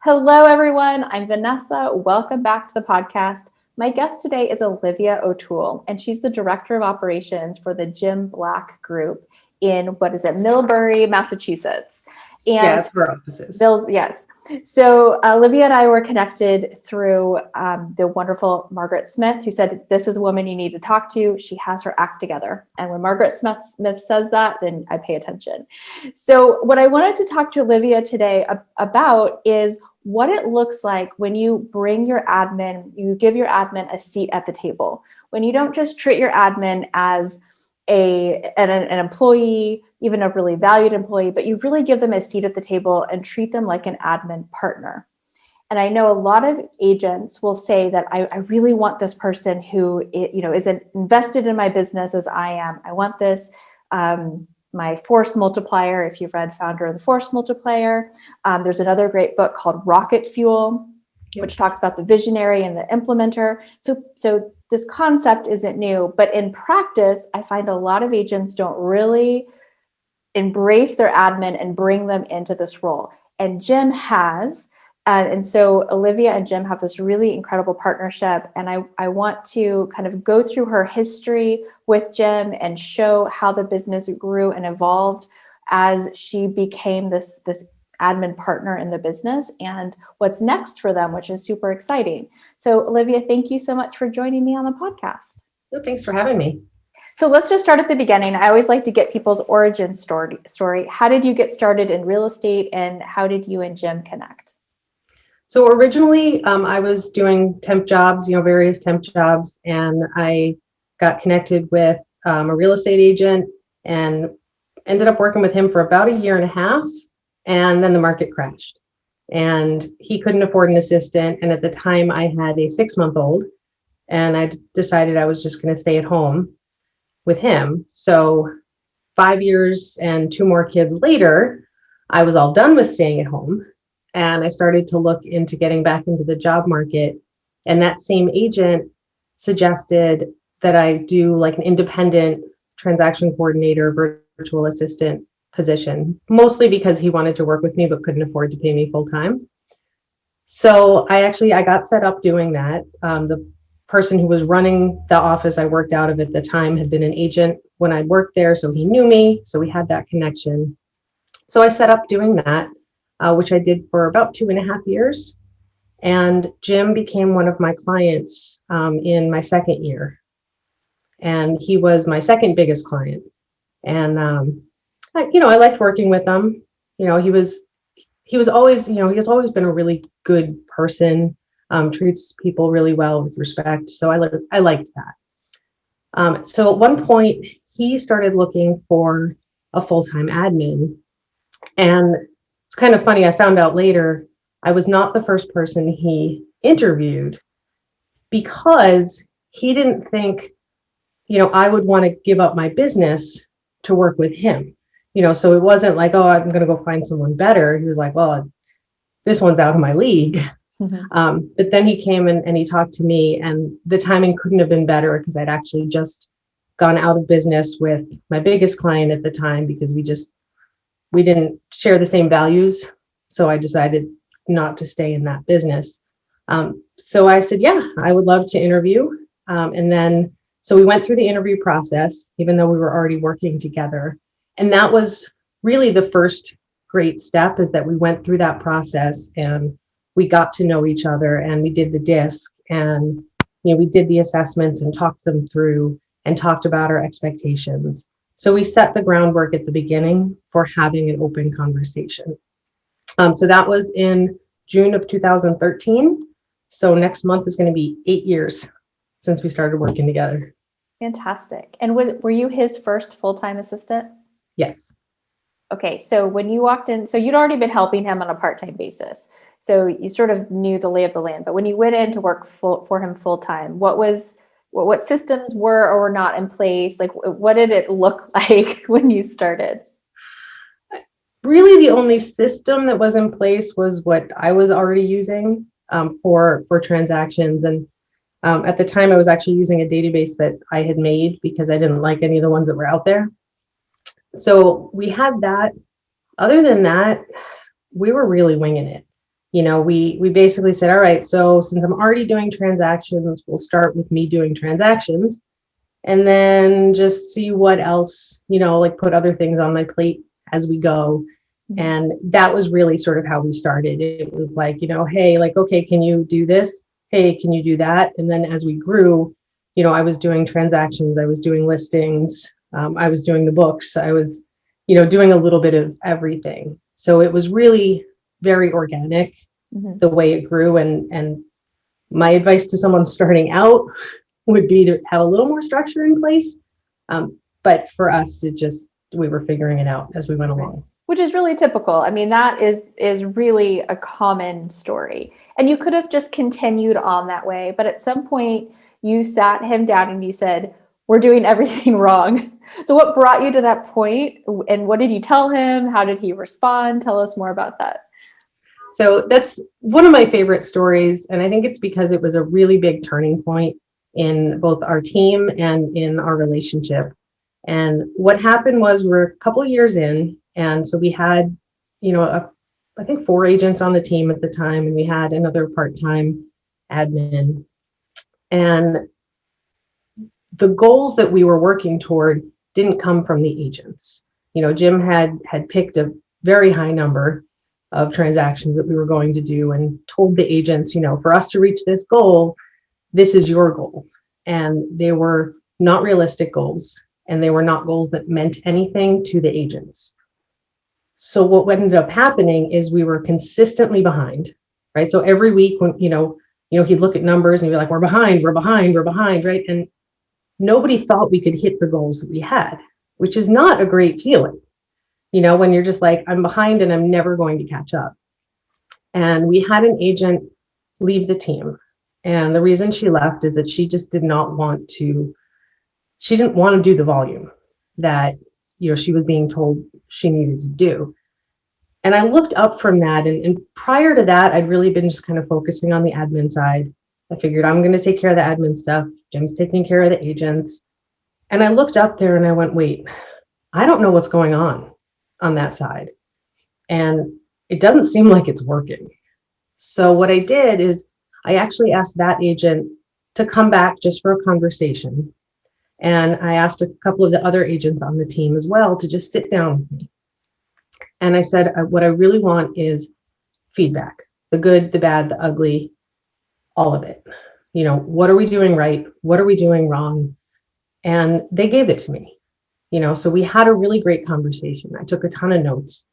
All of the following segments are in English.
Hello, everyone. I'm Vanessa. Welcome back to the podcast. My guest today is Olivia O'Toole, and she's the Director of Operations for the Jim Black Group in, Millbury, Massachusetts. And yeah, that's our offices. Yes. So Olivia and I were connected through the wonderful Margaret Smith, who said, this is a woman you need to talk to. She has her act together. And when Margaret Smith says that, then I pay attention. So what I wanted to talk to Olivia today about is what it looks like when you bring your admin, you give your admin a seat at the table. When you don't just treat your admin as an employee, even a really valued employee, but you really give them a seat at the table and treat them like an admin partner. And I know a lot of agents will say that I really want this person who is invested in my business as I am. I want this, my force multiplier. If you've read Founder of the Force Multiplier, there's another great book called Rocket Fuel, which talks about the visionary and the implementer. So this concept isn't new, but in practice, I find a lot of agents don't really embrace their admin and bring them into this role. And Jim has. And so Olivia and Jim have this really incredible partnership. And I want to kind of go through her history with Jim and show how the business grew and evolved as she became this admin partner in the business and what's next for them, which is super exciting. So Olivia, thank you so much for joining me on the podcast. Well, thanks for having me. So let's just start at the beginning. I always like to get people's origin story. How did you get started in real estate and how did you and Jim connect? So originally I was doing temp jobs, various temp jobs, and I got connected with a real estate agent and ended up working with him for about a year and a half. And then the market crashed and he couldn't afford an assistant. And at the time I had a 6-month-old and I decided I was just going to stay at home with him. So 5 years and 2 more kids later, I was all done with staying at home. And I started to look into getting back into the job market. And that same agent suggested that I do like an independent transaction coordinator, virtual assistant position, mostly because he wanted to work with me but couldn't afford to pay me full time. So I got set up doing that. The person who was running the office I worked out of at the time had been an agent when I worked there, so he knew me, so we had that connection. So I set up doing that, which I did for about 2.5 years. And Jim became one of my clients in my second year. And he was my second biggest client. And I liked working with him. He was always been a really good person, treats people really well with respect. So I liked that. So at one point he started looking for a full-time admin. And it's kind of funny. I found out later I was not the first person he interviewed because he didn't think, I would want to give up my business to work with him. So it wasn't like, oh, I'm going to go find someone better. He was like, well, this one's out of my league. Mm-hmm. But then he came and he talked to me, and the timing couldn't have been better because I'd actually just gone out of business with my biggest client at the time because we didn't share the same values. So I decided not to stay in that business. So I said, yeah, I would love to interview. So we went through the interview process, even though we were already working together. And that was really the first great step, is that we went through that process and we got to know each other and we did the disc and, we did the assessments and talked them through and talked about our expectations. So we set the groundwork at the beginning for having an open conversation. So that was in June of 2013. So next month is going to be 8 years since we started working together. Fantastic. And were you his first full-time assistant? Yes. Okay. So when you walked in, so you'd already been helping him on a part-time basis. So you sort of knew the lay of the land, but when you went in to work for him full-time, what systems were or were not in place? Like, what did it look like when you started? Really, the only system that was in place was what I was already using for transactions. And at the time, I was actually using a database that I had made because I didn't like any of the ones that were out there. So we had that. Other than that, we were really winging it. we basically said, all right, so since I'm already doing transactions, we'll start with me doing transactions and then just see what else, like put other things on my plate as we go. And that was really sort of how we started. It was like, hey, like, okay, can you do this? Hey, can you do that? And then as we grew, I was doing transactions, I was doing listings, I was doing the books, I was, doing a little bit of everything. So it was really very organic, the way it grew. And my advice to someone starting out would be to have a little more structure in place. But for us, we were figuring it out as we went along. Which is really typical. I mean, that is really a common story. And you could have just continued on that way. But at some point, you sat him down and you said, we're doing everything wrong. So what brought you to that point? And what did you tell him? How did he respond? Tell us more about that. So that's one of my favorite stories. And I think it's because it was a really big turning point in both our team and in our relationship. And what happened was we're a couple of years in. And so we had, I think 4 agents on the team at the time, and we had another part-time admin. And the goals that we were working toward didn't come from the agents. Jim had picked a very high number of transactions that we were going to do and told the agents, for us to reach this goal, this is your goal. And they were not realistic goals, and they were not goals that meant anything to the agents. So what ended up happening is we were consistently behind, right? So every week when, he'd look at numbers and be like, we're behind, right? And nobody thought we could hit the goals that we had, which is not a great feeling, when you're just like, I'm behind and I'm never going to catch up. And we had an agent leave the team. And the reason she left is that she just didn't want to do the volume that, she was being told she needed to do. And I looked up from that. And prior to that, I'd really been just kind of focusing on the admin side. I figured I'm going to take care of the admin stuff. Jim's taking care of the agents. And I looked up there and I went, wait, I don't know what's going on that side. And it doesn't seem like it's working. So what I did is I actually asked that agent to come back just for a conversation. And I asked a couple of the other agents on the team as well to just sit down with me. And I said, what I really want is feedback, the good, the bad, the ugly, all of it. What are we doing right? What are we doing wrong? And they gave it to me, so we had a really great conversation. I took a ton of notes.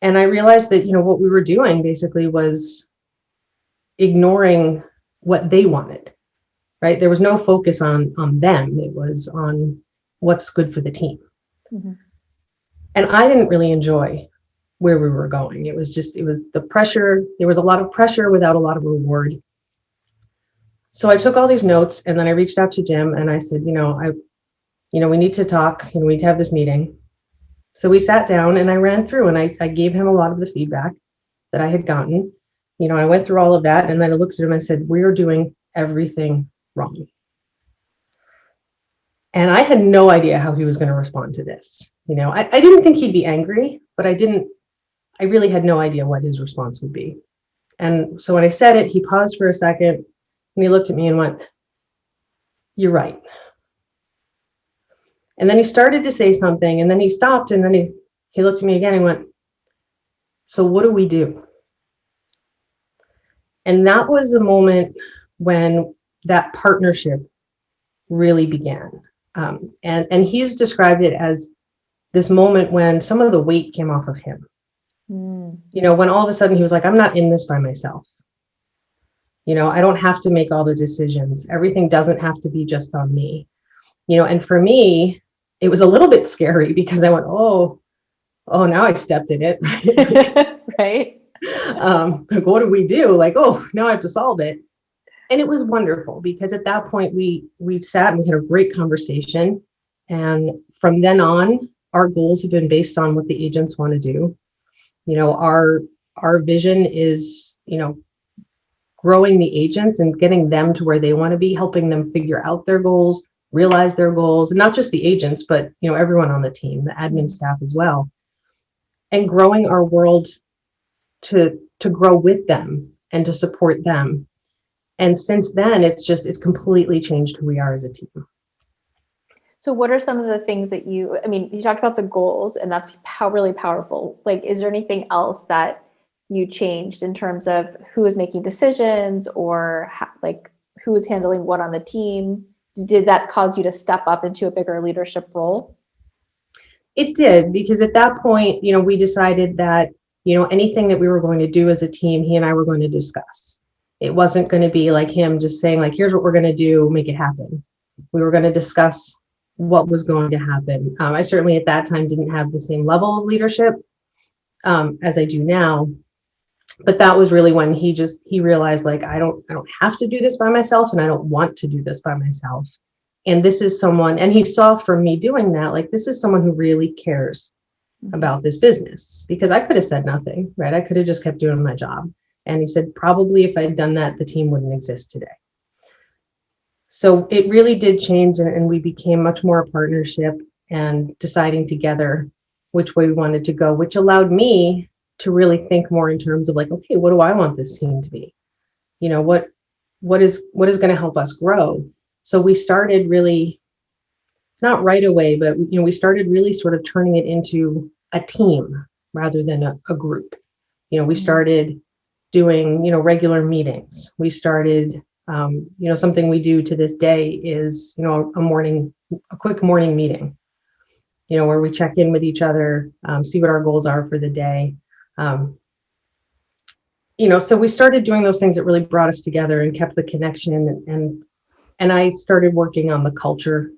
And I realized that, what we were doing basically was ignoring what they wanted. Right? There was no focus on them. It was on what's good for the team. Mm-hmm. And I didn't really enjoy where we were going. It was the pressure. There was a lot of pressure without a lot of reward. So I took all these notes and then I reached out to Jim and I said, we need to talk, we need to have this meeting. So we sat down and I ran through and I gave him a lot of the feedback that I had gotten. I went through all of that and then I looked at him and I said, we're doing everything wrong. And I had no idea how he was going to respond to this. I didn't think he'd be angry, but I really had no idea what his response would be. And so when I said it, he paused for a second and he looked at me and went, you're right. And then he started to say something and then he stopped and then he looked at me again and went, so what do we do? And that was the moment when that partnership really began. And he's described it as this moment when some of the weight came off of him. When all of a sudden he was like, I'm not in this by myself. I don't have to make all the decisions. Everything doesn't have to be just on me. And for me, it was a little bit scary because I went, oh, now I stepped in it. Right. Like, what do we do? Like, oh, now I have to solve it. And it was wonderful because at that point we sat and we had a great conversation. And from then on, our goals have been based on what the agents want to do. Our vision is, growing the agents and getting them to where they want to be, helping them figure out their goals, realize their goals, and not just the agents, but everyone on the team, the admin staff as well. And growing our world to grow with them and to support them. And since then, it's completely changed who we are as a team. So what are some of the things that you talked about the goals, and that's really powerful. Like, is there anything else that you changed in terms of who is making decisions, or who is handling what on the team? Did that cause you to step up into a bigger leadership role? It did, because at that point, we decided that, anything that we were going to do as a team, he and I were going to discuss. It wasn't going to be like him just saying, like, here's what we're going to do, make it happen. We were going to discuss what was going to happen. I certainly at that time didn't have the same level of leadership as I do now. But that was really when he realized, like, I don't have to do this by myself, and I don't want to do this by myself. And this is someone, and he saw from me doing that, like, this is someone who really cares about this business, because I could have said nothing, right? I could have just kept doing my job. And he said, probably if I'd done that, the team wouldn't exist today. So it really did change, and we became much more a partnership and deciding together which way we wanted to go, which allowed me to really think more in terms of, like, okay, what do I want this team to be? What is going to help us grow? So we started really, not right away, but we started really sort of turning it into a team rather than a group. We started doing, regular meetings. We started, something we do to this day is, a quick morning meeting, where we check in with each other, see what our goals are for the day. So we started doing those things that really brought us together and kept the connection. And I started working on the culture.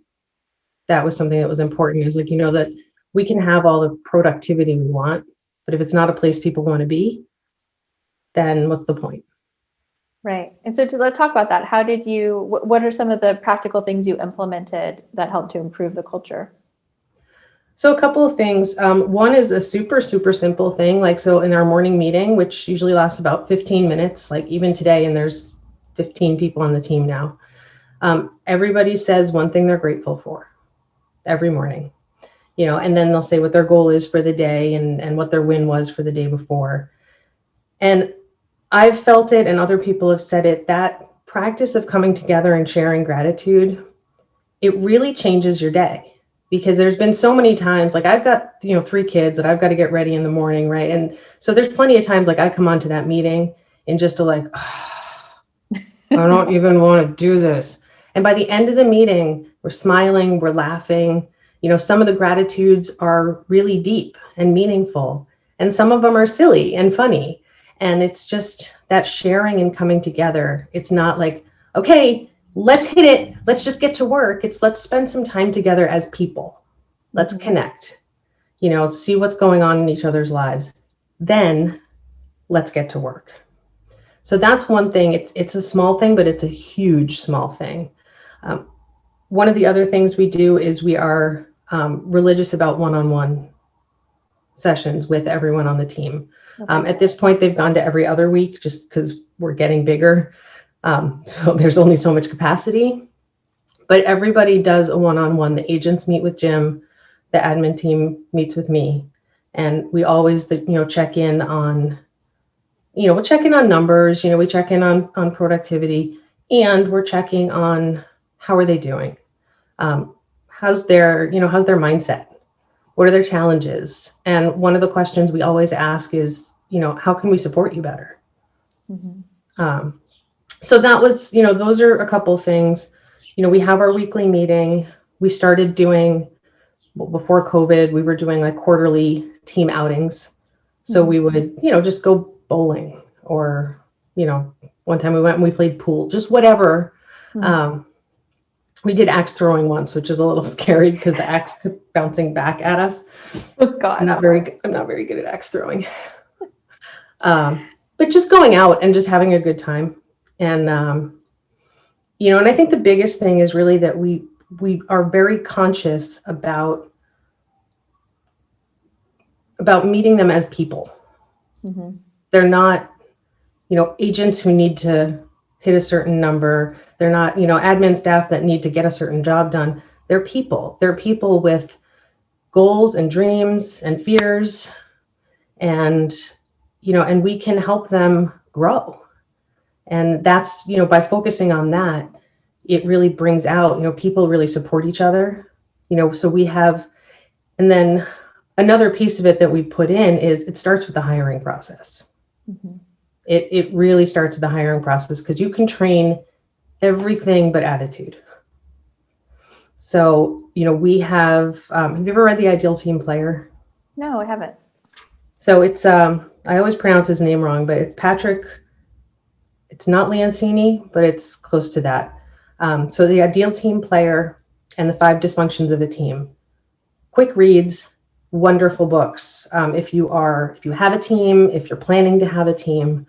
That was something that was important. It was like, that we can have all the productivity we want, but if it's not a place people want to be, then what's the point? Right. And so let's talk about that. What are some of the practical things you implemented that helped to improve the culture? So a couple of things. One is a super, super simple thing. Like, so in our morning meeting, which usually lasts about 15 minutes, like even today, and there's 15 people on the team now, everybody says one thing they're grateful for every morning, and then they'll say what their goal is for the day and what their win was for the day before. And I've felt it, and other people have said it, that practice of coming together and sharing gratitude, it really changes your day. Because there's been so many times, like, I've got, 3 kids that I've got to get ready in the morning, right? And so there's plenty of times, like, I come onto that meeting and just I don't even want to do this. And by the end of the meeting, we're smiling, we're laughing. Some of the gratitudes are really deep and meaningful, and some of them are silly and funny. And it's just that sharing and coming together. It's not like, okay, let's hit it. Let's just get to work. It's let's spend some time together as people. Let's connect, see what's going on in each other's lives. Then let's get to work. So that's one thing. It's a small thing, but it's a huge small thing. One of the other things we do is we are religious about one-on-one sessions with everyone on the team. Okay. At this point, they've gone to every other week just because we're getting bigger. So there's only so much capacity, but everybody does a one-on-one. The agents meet with Jim, the admin team meets with me, and we always, check in on, we'll check in on numbers, we check in on productivity, and we're checking on how are they doing? How's their mindset? What are their challenges? And one of the questions we always ask is, how can we support you better? Mm-hmm. So that was, those are a couple of things. We have our weekly meeting. We started doing, before COVID, we were doing like quarterly team outings. So we would, just go bowling, or, one time we went and we played pool, just whatever. We did axe throwing once, which is a little scary because the axe kept bouncing back at us. Oh God. I'm not very good at axe throwing. But just going out and just having a good time. And, and I think the biggest thing is really that we are very conscious about meeting them as people. Mm-hmm. They're not, agents who need to hit a certain number. They're not, admin staff that need to get a certain job done. They're people. They're people with goals and dreams and fears. And, and we can help them grow. And that's, by focusing on that, it really brings out, people really support each other, so we have, and then another piece of it that we put in is it starts with the hiring process. Mm-hmm. It really starts with the hiring process, because you can train everything but attitude. So, we have you ever read The Ideal Team Player? No, I haven't. So it's, I always pronounce his name wrong, but it's Patrick, it's not Lancini, but it's close to that. So The Ideal Team Player and the 5 Dysfunctions of a Team. Quick reads, wonderful books. If you have a team, if you're planning to have a team.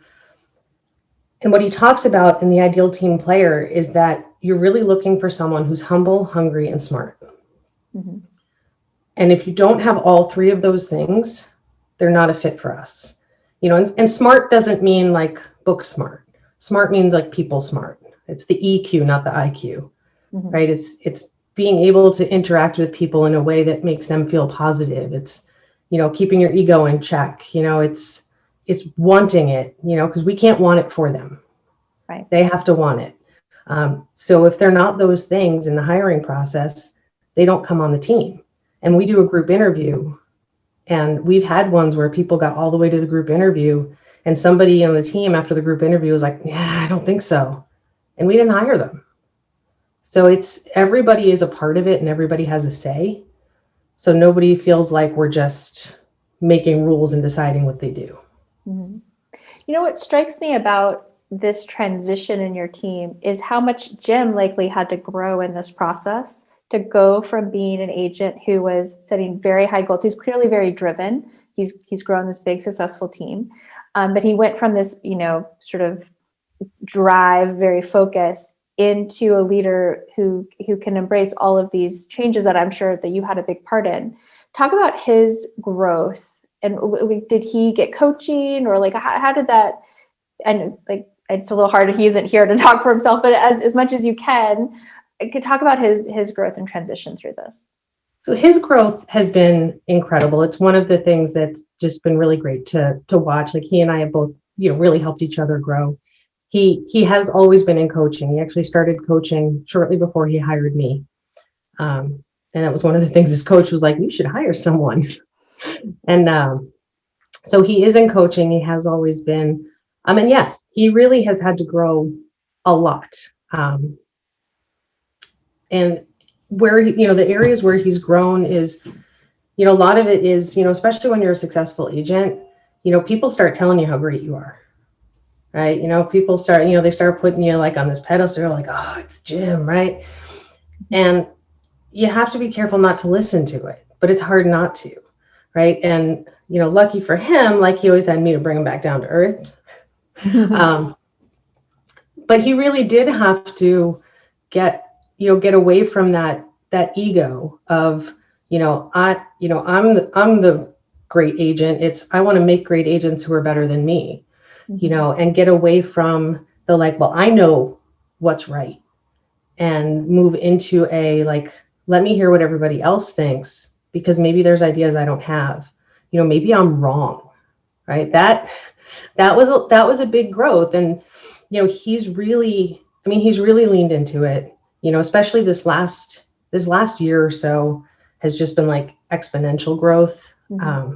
And what he talks about in The Ideal Team Player is that you're really looking for someone who's humble, hungry, and smart. Mm-hmm. And if you don't have all 3 of those things, they're not a fit for us. And smart doesn't mean like book smart. Smart means like people smart. It's the EQ, not the IQ, Mm-hmm. right? It's being able to interact with people in a way that makes them feel positive. It's, keeping your ego in check. It's wanting it, because we can't want it for them. Right. They have to want it. So if they're not those things in the hiring process, they don't come on the team. And we do a group interview, and we've had ones where people got all the way to the group interview, and somebody on the team after the group interview was like, yeah, I don't think so. And we didn't hire them. So everybody is a part of it, and everybody has a say. So nobody feels like we're just making rules and deciding what they do. Mm-hmm. What strikes me about this transition in your team is how much Jim likely had to grow in this process to go from being an agent who was setting very high goals. He's clearly very driven. He's grown this big, successful team. But he went from this, sort of drive, very focused, into a leader who can embrace all of these changes that I'm sure that you had a big part in. Talk about his growth, and did he get coaching, or like how did that? And like it's a little hard. He isn't here to talk for himself, but as much as you can talk about his growth and transition through this. So his growth has been incredible. It's one of the things that's just been really great to watch. Like he and I have both, really helped each other grow. He has always been in coaching. He actually started coaching shortly before he hired me. And that was one of the things his coach was like, you should hire someone. And so he is in coaching. He has always been. And yes, he really has had to grow a lot. And where, the areas where he's grown is, a lot of it is, especially when you're a successful agent, people start telling you how great you are. Right. People start, they start putting you like on this pedestal. They're like, oh, it's Jim. Right. And you have to be careful not to listen to it, but it's hard not to. Right. And, lucky for him, like he always had me to bring him back down to earth. But he really did have to get away from that ego of, I'm the great agent. I want to make great agents who are better than me. And get away from the like, well, I know what's right, and move into a like, let me hear what everybody else thinks, because maybe there's ideas I don't have, maybe I'm wrong. Right. That was a big growth. And, he's really leaned into it, especially this last year or so has just been like exponential growth. Mm-hmm.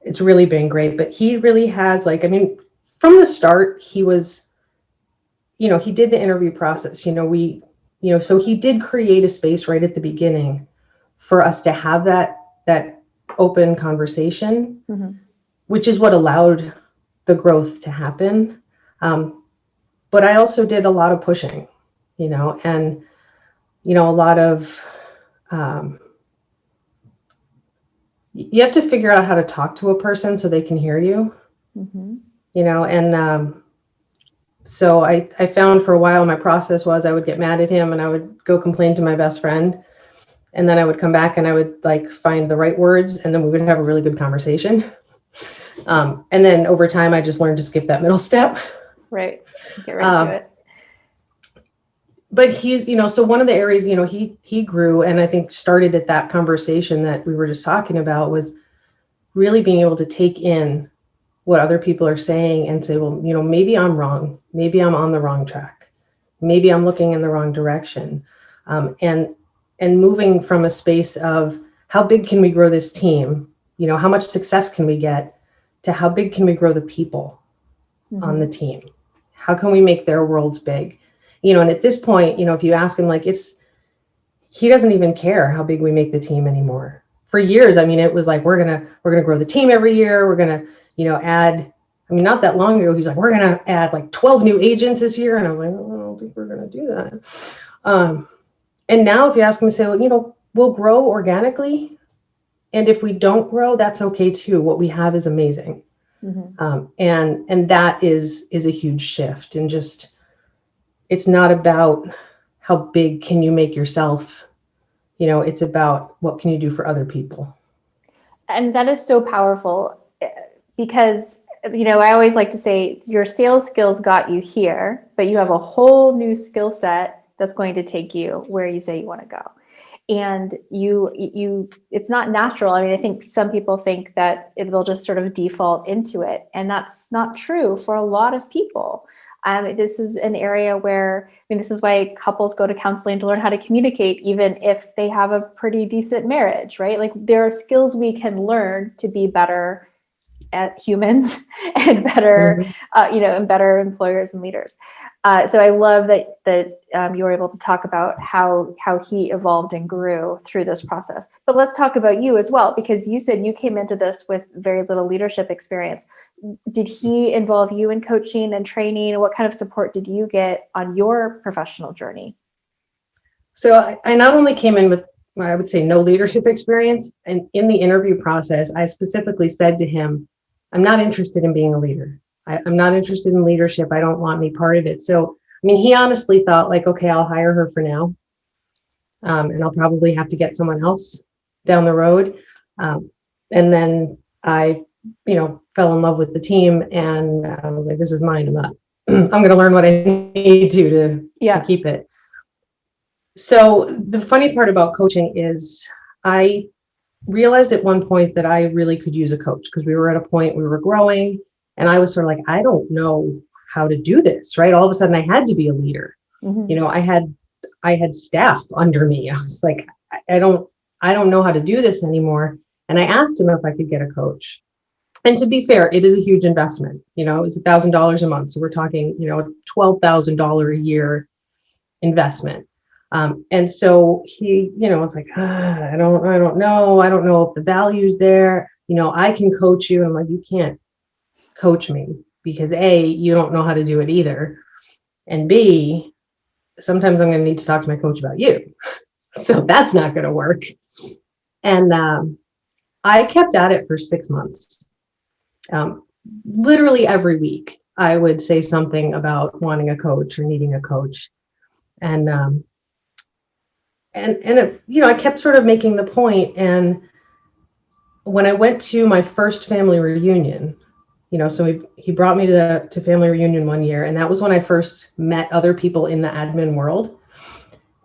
It's really been great, but he really has from the start, he was, he did the interview process, so he did create a space right at the beginning for us to have that open conversation, mm-hmm. which is what allowed the growth to happen. But I also did a lot of pushing, and, a lot of, you have to figure out how to talk to a person so they can hear you, mm-hmm. And so I found for a while my process was I would get mad at him and I would go complain to my best friend, and then I would come back and I would like find the right words, and then we would have a really good conversation. And then over time I just learned to skip that middle step. Right. Get right to it. But he's, so one of the areas, he grew, and I think started at that conversation that we were just talking about was, really being able to take in what other people are saying and say, well, maybe I'm wrong. Maybe I'm on the wrong track. Maybe I'm looking in the wrong direction. And moving from a space of how big can we grow this team? How much success can we get, to how big can we grow the people on the team? How can we make their worlds big? And at this point, if you ask him, he doesn't even care how big we make the team anymore. For years, it was like, we're gonna grow the team every year. We're gonna, add. Not that long ago, he's like, we're gonna add 12 new agents this year, and I was like, oh, I don't think we're gonna do that. And now, if you ask him to say, well, we'll grow organically, and if we don't grow, that's okay too. What we have is amazing. And that is a huge shift. And just, it's not about how big can you make yourself, it's about what can you do for other people. And that is so powerful, because, I always like to say your sales skills got you here, but you have a whole new skill set that's going to take you where you say you want to go. And it's not natural. I think some people think that they'll just sort of default into it. And that's not true for a lot of people. This is an area where, this is why couples go to counseling, to learn how to communicate, even if they have a pretty decent marriage, right? There are skills we can learn to be better at humans and better, and better employers and leaders. So I love that you were able to talk about how he evolved and grew through this process. But let's talk about you as well, because you said you came into this with very little leadership experience. Did he involve you in coaching and training? What kind of support did you get on your professional journey? So I not only came in with, I would say, no leadership experience, and in the interview process, I specifically said to him, I'm not interested in being a leader. I'm not interested in leadership. I don't want any part of it. So, he honestly thought okay, I'll hire her for now. And I'll probably have to get someone else down the road. And then I, fell in love with the team, and I was like, this is mine. I'm going to learn what I need to keep it. So the funny part about coaching is I realized at one point that I really could use a coach, because we were at a point we were growing, and I was sort of I don't know how to do this, right? All of a sudden I had to be a leader. I had staff under me. I was like, I don't know how to do this anymore. And I asked him if I could get a coach. And to be fair, it is a huge investment. It was $1,000 a month. So we're talking, $12,000 a year investment. And so he, was like, I don't know. I don't know if the value's there. I can coach you. I'm like, you can't coach me, because A, you don't know how to do it either. And B, sometimes I'm going to need to talk to my coach about you. So that's not going to work. And I kept at it for 6 months. Literally every week, I would say something about wanting a coach or needing a coach. And I kept sort of making the point. And when I went to my first family reunion, so he brought me to family reunion one year, and that was when I first met other people in the admin world.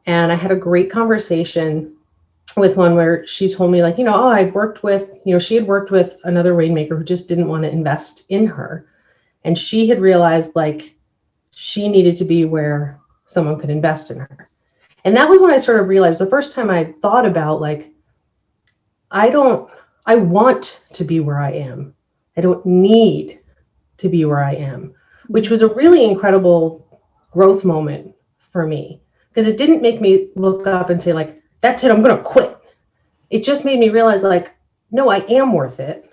And I had a great conversation with one where she told me I worked with, she had worked with another Rainmaker who just didn't want to invest in her. And she had realized she needed to be where someone could invest in her. And that was when I sort of realized, the first time I thought about I want to be where I am. I don't need to be where I am, which was a really incredible growth moment for me, because it didn't make me look up and say that's it, I'm going to quit. It just made me realize no, I am worth it.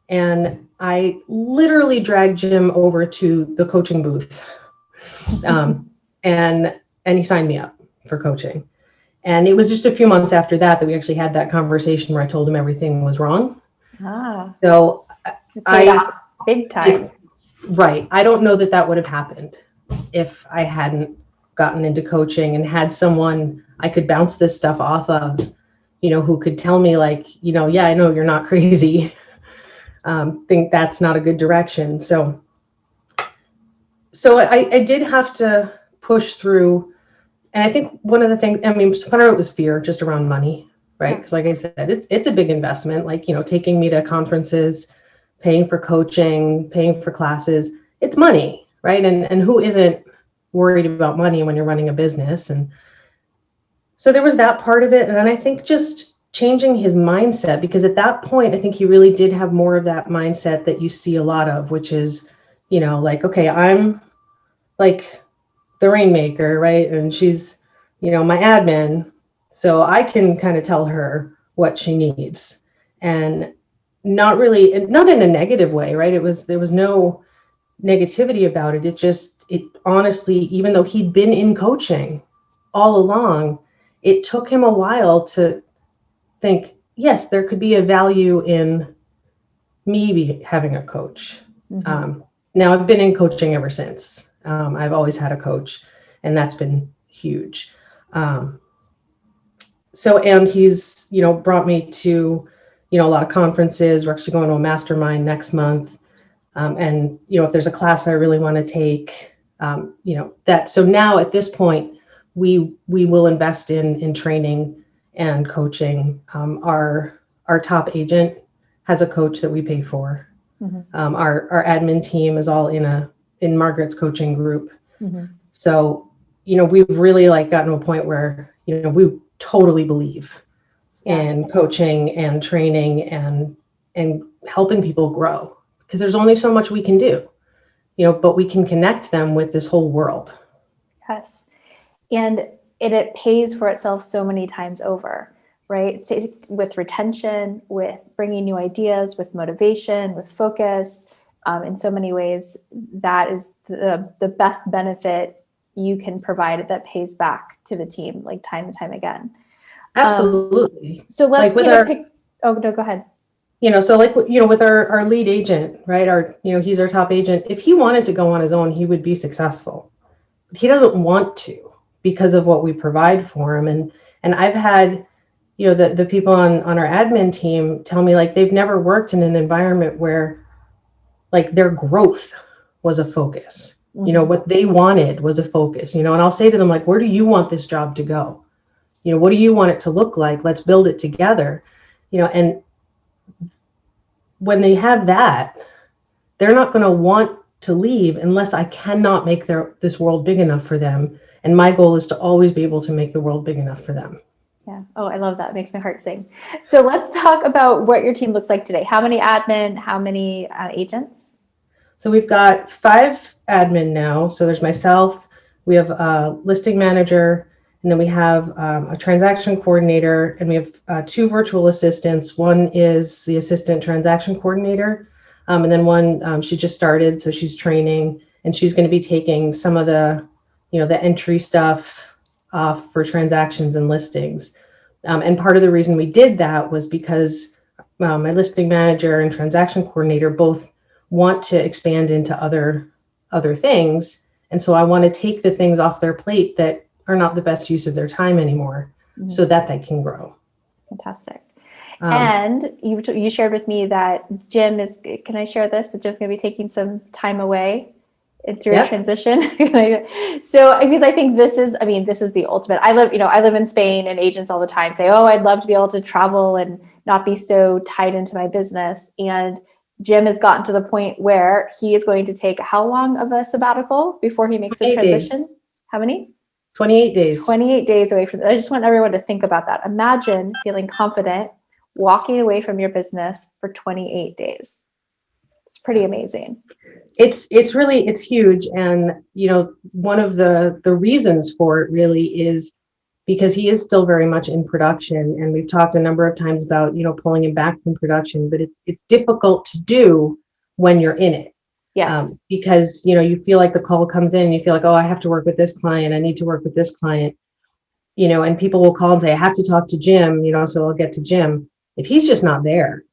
And I literally dragged Jim over to the coaching booth. And he signed me up for coaching. And it was just a few months after that we actually had that conversation where I told him everything was wrong. So big time. Right. I don't know that would have happened if I hadn't gotten into coaching and had someone I could bounce this stuff off of, who could tell me yeah, I know you're not crazy. Think that's not a good direction. So I did have to push through. And I think one of the things, part of it was fear just around money. right? Because like I said, it's a big investment, like, taking me to conferences, paying for coaching, paying for classes, it's money, right? And who isn't worried about money when you're running a business? And so there was that part of it. And then I think just changing his mindset, because at that point, I think he really did have more of that mindset that you see a lot of, which is, like, okay, I'm like the Rainmaker, right? And she's, my admin. So I can kind of tell her what she needs, and not in a negative way, right? There was no negativity about it. It honestly, even though he'd been in coaching all along, it took him a while to think, yes, there could be a value in me having a coach. Mm-hmm. Now I've been in coaching ever since. I've always had a coach, and that's been huge. And he's, brought me to, a lot of conferences. We're actually going to a mastermind next month. And, if there's a class I really want to take, so now at this point, we will invest in training and coaching. Our top agent has a coach that we pay for. Mm-hmm. Our admin team is all in Margaret's coaching group. Mm-hmm. So, we've really gotten to a point where, we totally believe in coaching and training and helping people grow, because there's only so much we can do, but we can connect them with this whole world. Yes. And it pays for itself so many times over, right? With retention, with bringing new ideas, with motivation, with focus, in so many ways, that is the best benefit you can provide that pays back to the team, like time and time again. Absolutely. So let's oh, no, go ahead. With our lead agent, right? He's our top agent. If he wanted to go on his own, he would be successful. But he doesn't want to, because of what we provide for him. And I've had, the people on our admin team tell me they've never worked in an environment where their growth was a focus. Mm-hmm. What they wanted was a focus, and I'll say to them, where do you want this job to go? What do you want it to look like? Let's build it together, and when they have that, they're not going to want to leave unless I cannot make this world big enough for them. And my goal is to always be able to make the world big enough for them. Yeah. Oh, I love that. It makes my heart sing. So let's talk about what your team looks like today. How many admin, how many agents? So we've got 5 admin now. So there's myself, we have a listing manager, and then we have a transaction coordinator, and we have 2 virtual assistants. One is the assistant transaction coordinator, and then one, she just started, so she's training, and she's going to be taking some of the, the entry stuff off for transactions and listings. And part of the reason we did that was because my listing manager and transaction coordinator both want to expand into other things, and so I want to take the things off their plate that are not the best use of their time anymore, mm-hmm. so that they can grow. Fantastic. And you shared with me that Jim is, can I share this? That Jim's going to be taking some time away through a transition. So, because I think this is the ultimate. I live in Spain, and agents all the time say, oh, I'd love to be able to travel and not be so tied into my business. And Jim has gotten to the point where he is going to take how long of a sabbatical before he makes the transition? Days. How many? 28 days. 28 days away from. I just want everyone to think about that. Imagine feeling confident walking away from your business for 28 days. It's pretty amazing. It's huge. And, one of the reasons for it really is because he is still very much in production. And we've talked a number of times about, pulling him back from production, but it's difficult to do when you're in it. Yes. Because, you feel like the call comes in and you feel like, oh, I have to work with this client. I need to work with this client, and people will call and say, I have to talk to Jim, so I'll get to Jim. If he's just not there,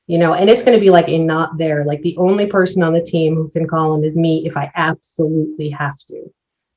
and it's going to be like a not there, like the only person on the team who can call him is me if I absolutely have to.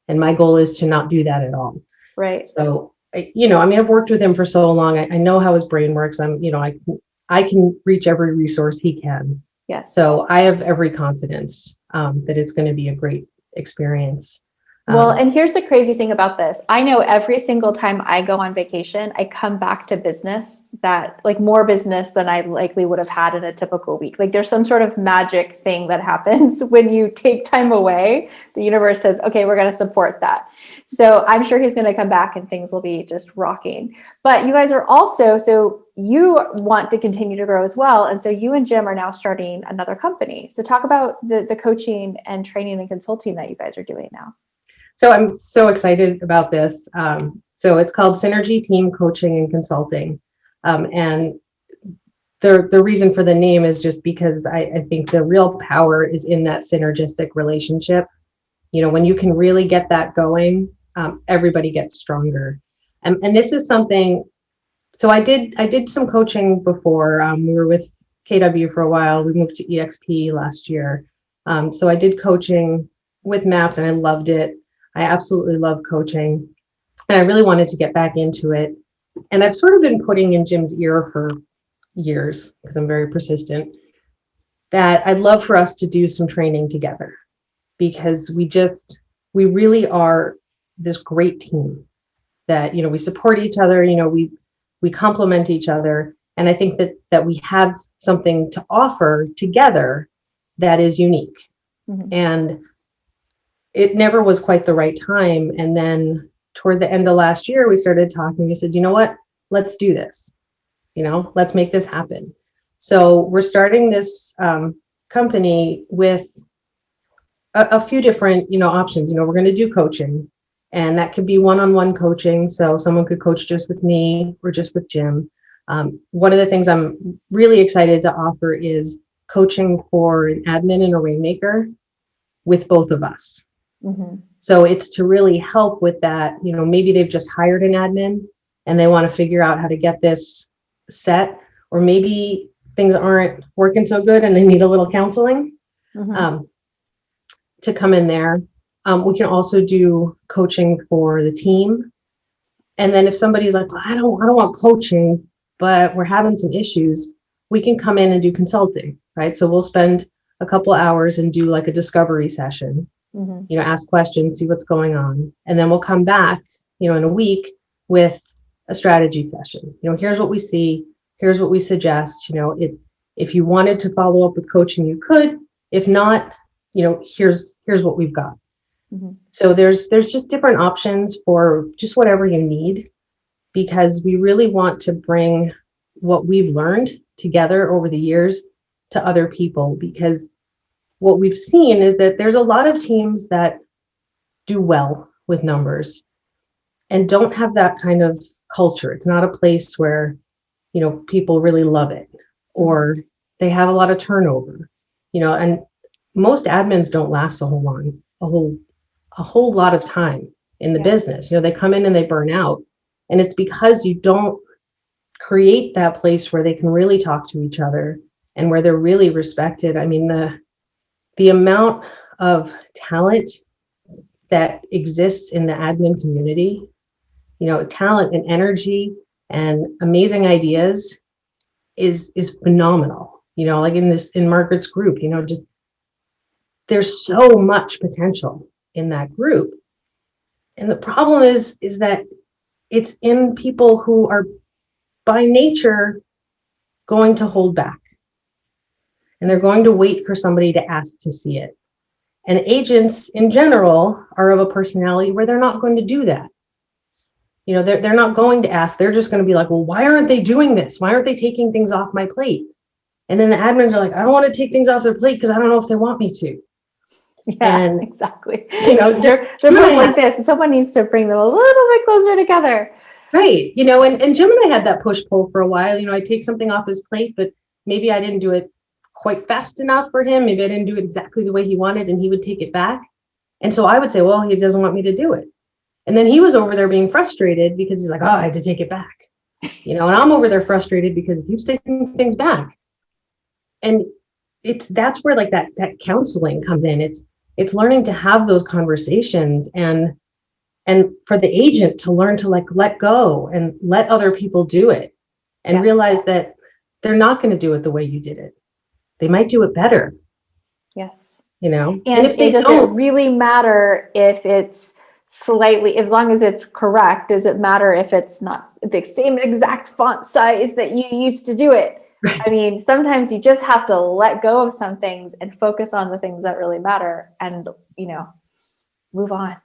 And my goal is to not do that at all. Right. So, I've worked with him for so long. I know how his brain works. I can reach every resource he can. Yes. So I have every confidence that it's going to be a great experience. Well, and here's the crazy thing about this. I know every single time I go on vacation, I come back to business that like more business than I likely would have had in a typical week. Like there's some sort of magic thing that happens when you take time away. The universe says, okay, we're going to support that. So I'm sure he's going to come back and things will be just rocking. But you guys are also, so you want to continue to grow as well. And so you and Jim are now starting another company. So talk about the coaching and training and consulting that you guys are doing now. So I'm so excited about this. So it's called Synergy Team Coaching and Consulting. And the reason for the name is just because I think the real power is in that synergistic relationship. You know, when you can really get that going, everybody gets stronger. And this is something, so I did some coaching before. We were with KW for a while. We moved to EXP last year. So I did coaching with MAPS and I loved it. I absolutely love coaching and I really wanted to get back into it. And I've sort of been putting in Jim's ear for years, because I'm very persistent, that I'd love for us to do some training together, because we really are this great team that, you know, we support each other, you know, we complement each other. And I think that we have something to offer together that is unique. Mm-hmm. And it never was quite the right time. And then toward the end of last year, we started talking. We said, you know what, let's do this. You know, let's make this happen. So we're starting this company with a few different, you know, options. You know, we're going to do coaching, and that could be one-on-one coaching. So someone could coach just with me or just with Jim. One of the things I'm really excited to offer is coaching for an admin and a Rainmaker with both of us. Mm-hmm. So it's to really help with that. You know, maybe they've just hired an admin and they want to figure out how to get this set, or maybe things aren't working so good and they need a little counseling. Mm-hmm. To come in there. We can also do coaching for the team. And then if somebody's like, well, I don't want coaching, but we're having some issues, we can come in and do consulting, right? So we'll spend a couple hours and do like a discovery session. Mm-hmm. You know, ask questions, see what's going on. And then we'll come back, you know, in a week with a strategy session. You know, here's what we see, here's what we suggest. You know, if you wanted to follow up with coaching, you could. If not, you know, here's what we've got. Mm-hmm. So there's just different options for just whatever you need, because we really want to bring what we've learned together over the years to other people, because what we've seen is that there's a lot of teams that do well with numbers and don't have that kind of culture. It's not a place where, you know, people really love it, or they have a lot of turnover, you know, and most admins don't last a whole lot of time in the business. You know, they come in and they burn out, and it's because you don't create that place where they can really talk to each other and where they're really respected. I mean, the amount of talent that exists in the admin community, you know, talent and energy and amazing ideas is phenomenal. You know, like in Margaret's group, you know, just there's so much potential in that group. And the problem is that it's in people who are by nature going to hold back. And they're going to wait for somebody to ask to see it. And agents in general are of a personality where they're not going to do that. You know, they're not going to ask. They're just going to be like, well, why aren't they doing this? Why aren't they taking things off my plate? And then the admins are like, I don't want to take things off their plate because I don't know if they want me to. Yeah, and, exactly. You know, they're both like this, and someone needs to bring them a little bit closer together. Right. You know, and Jim and I had that push-pull for a while. You know, I'd take something off his plate, but maybe I didn't do it quite fast enough for him. Maybe I didn't do it exactly the way he wanted, and he would take it back. And so I would say, well, he doesn't want me to do it. And then he was over there being frustrated because he's like, oh, I had to take it back. You know, and I'm over there frustrated because he keeps taking things back. And that's where like that counseling comes in. It's learning to have those conversations and for the agent to learn to like let go and let other people do it and realize that they're not going to do it the way you did it. They might do it better. Yes. You know, and if it doesn't really matter if it's slightly, as long as it's correct. Does it matter if it's not the same exact font size that you used to do it? I mean, sometimes you just have to let go of some things and focus on the things that really matter and, move on.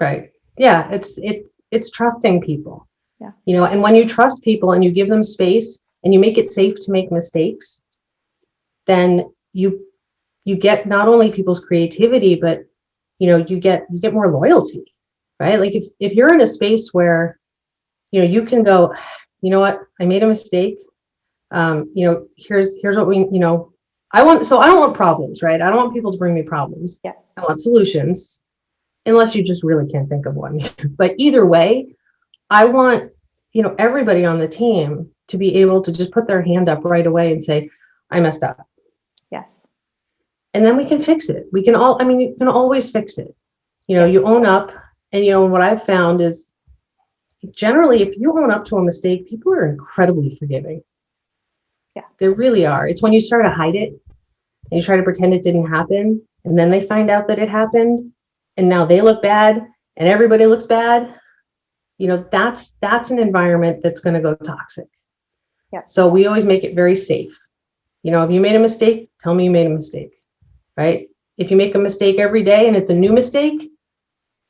Right. Yeah. It's trusting people. Yeah. And when you trust people and you give them space and you make it safe to make mistakes, then you get not only people's creativity, but you get more loyalty, right? Like if you're in a space where you can go, you know what, I made a mistake. Here's what I don't want problems, right? I don't want people to bring me problems. Yes. I want solutions, unless you just really can't think of one. But either way, I want everybody on the team to be able to just put their hand up right away and say, I messed up. Yes. And then we can fix it. You can always fix it. Yes. You own up. And what I've found is generally, if you own up to a mistake, people are incredibly forgiving. Yeah. They really are. It's when you start to hide it and you try to pretend it didn't happen, and then they find out that it happened, and now they look bad and everybody looks bad. That's an environment that's going to go toxic. Yeah. So we always make it very safe. If you made a mistake, tell me you made a mistake, right? If you make a mistake every day and it's a new mistake,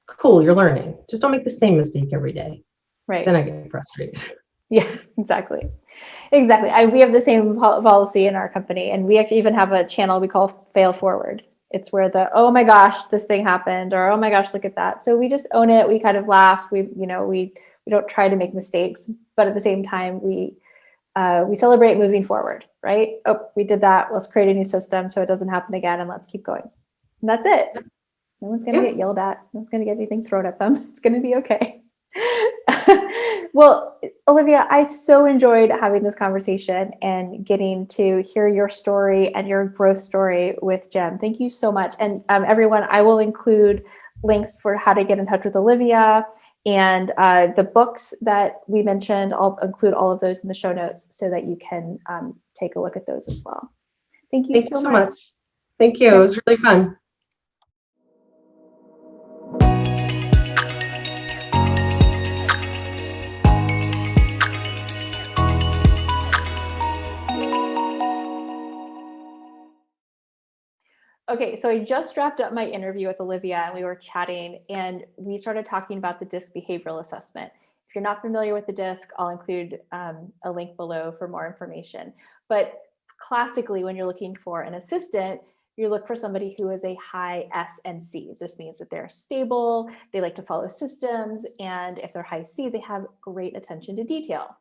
cool, you're learning. Just don't make the same mistake every day. Right. Then I get frustrated. Yeah, exactly. We have the same policy in our company, and we actually even have a channel we call Fail Forward. It's where oh my gosh, this thing happened, or oh my gosh, look at that. So we just own it. We kind of laugh. We don't try to make mistakes, but at the same time, we celebrate moving forward, right? Oh, we did that. Let's create a new system so it doesn't happen again, and let's keep going. And that's it. No one's going to get yelled at. No one's going to get anything thrown at them. It's going to be okay. Well, Olivia, I so enjoyed having this conversation and getting to hear your story and your growth story with Jem. Thank you so much. And everyone, I will include links for how to get in touch with Olivia and the books that we mentioned. I'll include all of those in the show notes so that you can take a look at those as well. Thank you so much. Thank you. It was really fun. Okay, so I just wrapped up my interview with Olivia and we were chatting and we started talking about the DISC behavioral assessment. If you're not familiar with the DISC, I'll include a link below for more information. But classically, when you're looking for an assistant, you look for somebody who is a high S and C. This means that they're stable, they like to follow systems, and if they're high C, they have great attention to detail.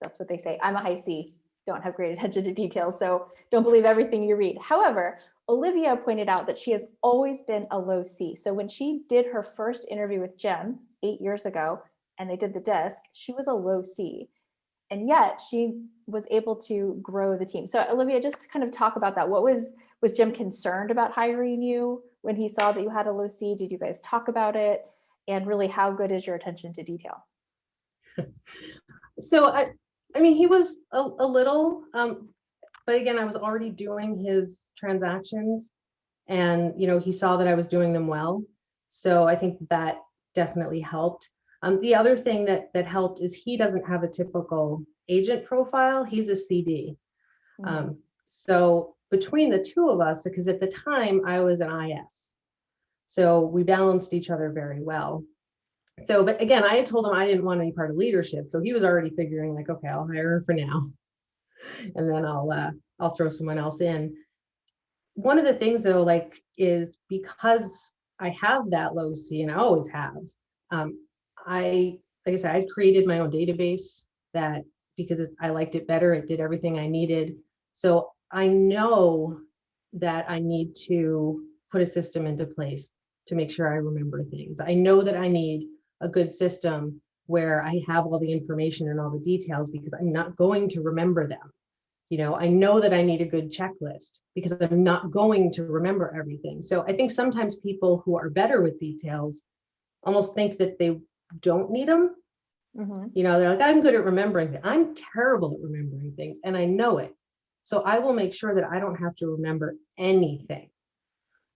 That's what they say. I'm a high C, don't have great attention to detail, so don't believe everything you read. However, Olivia pointed out that she has always been a low C. So when she did her first interview with Jem 8 years ago, and they did the DISC, she was a low C. And yet she was able to grow the team. So Olivia, just to kind of talk about that, was Jem concerned about hiring you when he saw that you had a low C? Did you guys talk about it? And really, how good is your attention to detail? So he was a little, but again, I was already doing his transactions and, he saw that I was doing them well. So I think that definitely helped. The other thing that helped is he doesn't have a typical agent profile. He's a CD. Mm-hmm. So between the two of us, because at the time I was an IS, so we balanced each other very well. So, but again, I had told him I didn't want any part of leadership. So he was already figuring like, okay, I'll hire her for now. And then I'll throw someone else in. One of the things though, is because I have that low C and I always have, like I said, I created my own database that because I liked it better, it did everything I needed. So I know that I need to put a system into place to make sure I remember things. I know that I need a good system where I have all the information and all the details because I'm not going to remember them. I know that I need a good checklist because I'm not going to remember everything. So I think sometimes people who are better with details almost think that they don't need them. Mm-hmm. They're like, I'm good at remembering things. I'm terrible at remembering things and I know it. So I will make sure that I don't have to remember anything.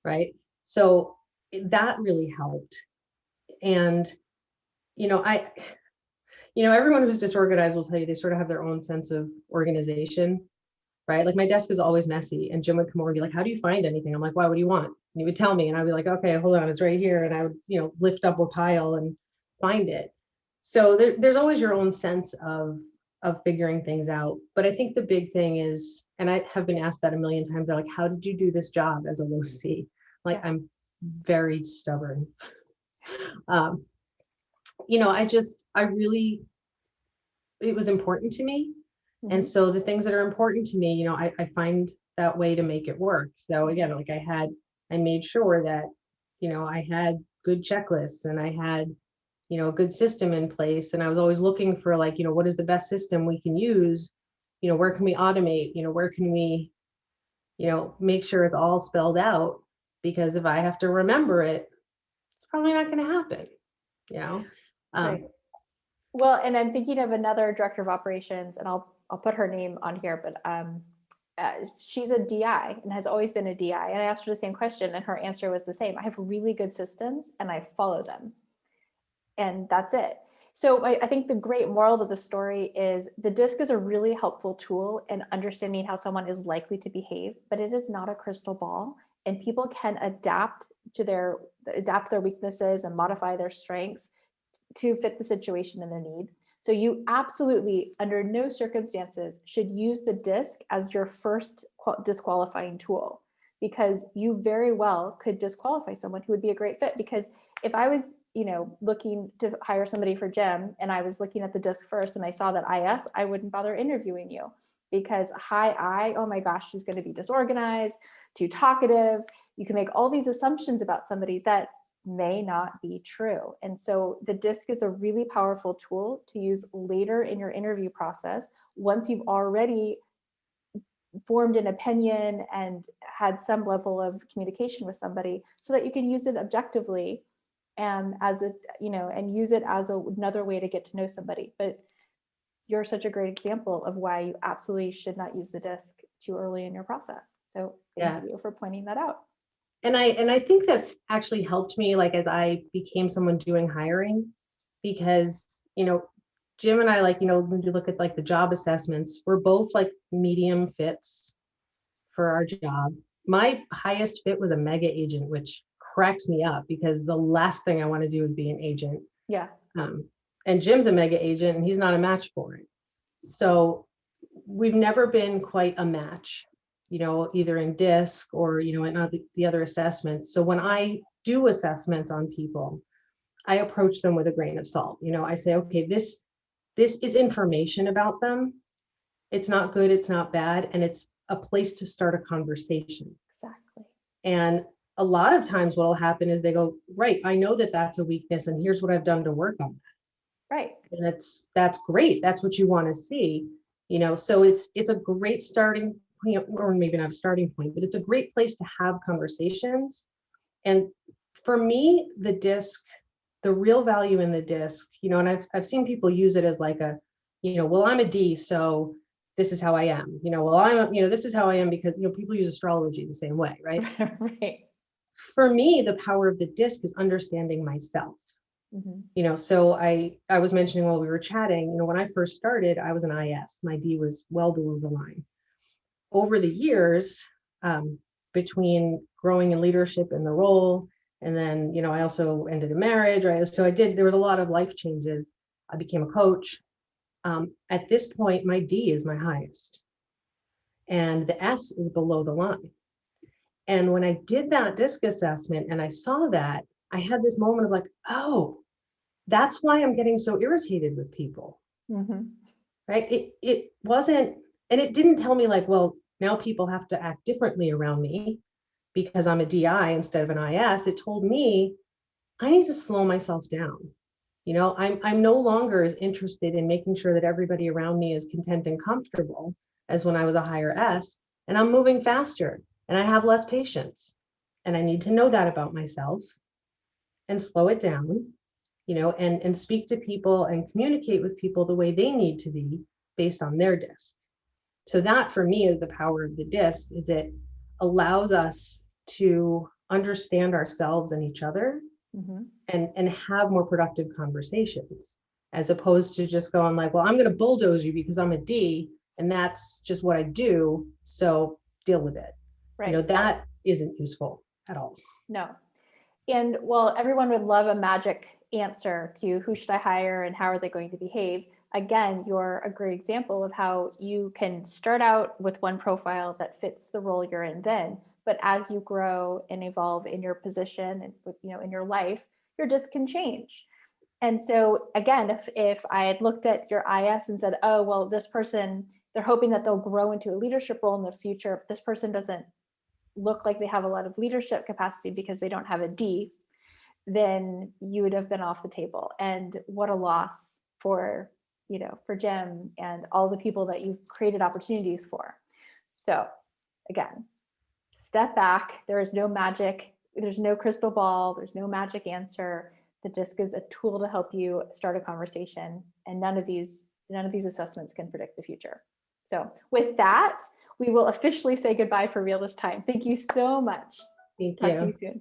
Right. So that really helped. And, everyone who's disorganized will tell you they sort of have their own sense of organization, right? Like my desk is always messy, and Jim would come over and be like, how do you find anything? I'm like, why, what do you want? And he would tell me, and I'd be like, okay, hold on, it's right here. And I would, lift up a pile and find it. So there's always your own sense of figuring things out. But I think the big thing is, and I have been asked that a million times, I'm like, how did you do this job as a low C? Like, Yeah. I'm very stubborn. It was important to me. And so the things that are important to me, I find that way to make it work. So again, like I made sure that, I had good checklists, and I had, a good system in place. And I was always looking for like, what is the best system we can use? Where can we automate? Where can we, make sure it's all spelled out? Because if I have to remember it, it's probably not going to happen, Right. Well, and I'm thinking of another director of operations, and I'll put her name on here, but she's a DI and has always been a DI. And I asked her the same question, and her answer was the same. I have really good systems and I follow them. And that's it. So I think the great moral of the story is the DISC is a really helpful tool in understanding how someone is likely to behave, but it is not a crystal ball. And people can adapt their weaknesses and modify their strengths to fit the situation and their need. So you absolutely, under no circumstances, should use the DISC as your first disqualifying tool, because you very well could disqualify someone who would be a great fit. Because if I was, looking to hire somebody for Jim, and I was looking at the DISC first and I saw that IS, I wouldn't bother interviewing you, because high I, oh my gosh, she's going to be disorganized, too talkative. You can make all these assumptions about somebody that may not be true. And so the DISC is a really powerful tool to use later in your interview process, once you've already formed an opinion and had some level of communication with somebody, so that you can use it objectively and and use it as another way to get to know somebody. But you're such a great example of why you absolutely should not use the DISC too early in your process. So thank you for pointing that out. And I think that's actually helped me, like, as I became someone doing hiring, because, Jim and I, like, when you look at like the job assessments, we're both like medium fits for our job. My highest fit was a mega agent, which cracks me up, because the last thing I want to do is be an agent. Yeah. And Jim's a mega agent and he's not a match for it. So we've never been quite a match, either in DISC or, in the other assessments. So when I do assessments on people, I approach them with a grain of salt. I say, okay, this is information about them. It's not good, it's not bad, and it's a place to start a conversation. Exactly. And a lot of times what will happen is they go, right, I know that that's a weakness, and here's what I've done to work on that. Right. And that's great. That's what you want to see, so it's a great starting point, or maybe not a starting point, but it's a great place to have conversations. And for me, the DISC, the real value in the DISC, and I've seen people use it as like a, well, I'm a D, so this is how I am, well, this is how I am, because, people use astrology the same way, right? Right. For me, the power of the DISC is understanding myself. So I was mentioning while we were chatting, when I first started, I was an IS. My D was well below the line. Over the years, between growing in leadership in the role, and then, I also ended a marriage, right? So there was a lot of life changes. I became a coach. At this point, my D is my highest, and the S is below the line. And when I did that DISC assessment and I saw that, I had this moment of like, oh, that's why I'm getting so irritated with people. Right? It wasn't, and it didn't tell me like, well, now people have to act differently around me because I'm a DI instead of an IS. It told me I need to slow myself down. I'm no longer as interested in making sure that everybody around me is content and comfortable as when I was a higher S, and I'm moving faster and I have less patience. And I need to know that about myself and slow it down, and speak to people and communicate with people the way they need to be based on their DISC. So that for me is the power of the DISC, is it allows us to understand ourselves and each other and have more productive conversations, as opposed to just going like, well, I'm going to bulldoze you because I'm a D and that's just what I do. So deal with it. Right. That isn't useful at all. No. And while everyone would love a magic answer to who should I hire and how are they going to behave, again, you're a great example of how you can start out with one profile that fits the role you're in then, but as you grow and evolve in your position and in your life, your disc can change. And so again, if I had looked at your IS and said, oh, well, this person, they're hoping that they'll grow into a leadership role in the future. This person doesn't look like they have a lot of leadership capacity because they don't have a D, then you would have been off the table. And what a loss for Jim and all the people that you've created opportunities for. So again, step back. There is no magic. There's no crystal ball. There's no magic answer. The DISC is a tool to help you start a conversation, and none of these assessments can predict the future. So with that, we will officially say goodbye for real this time. Thank you so much. Thank Talk you. to you soon.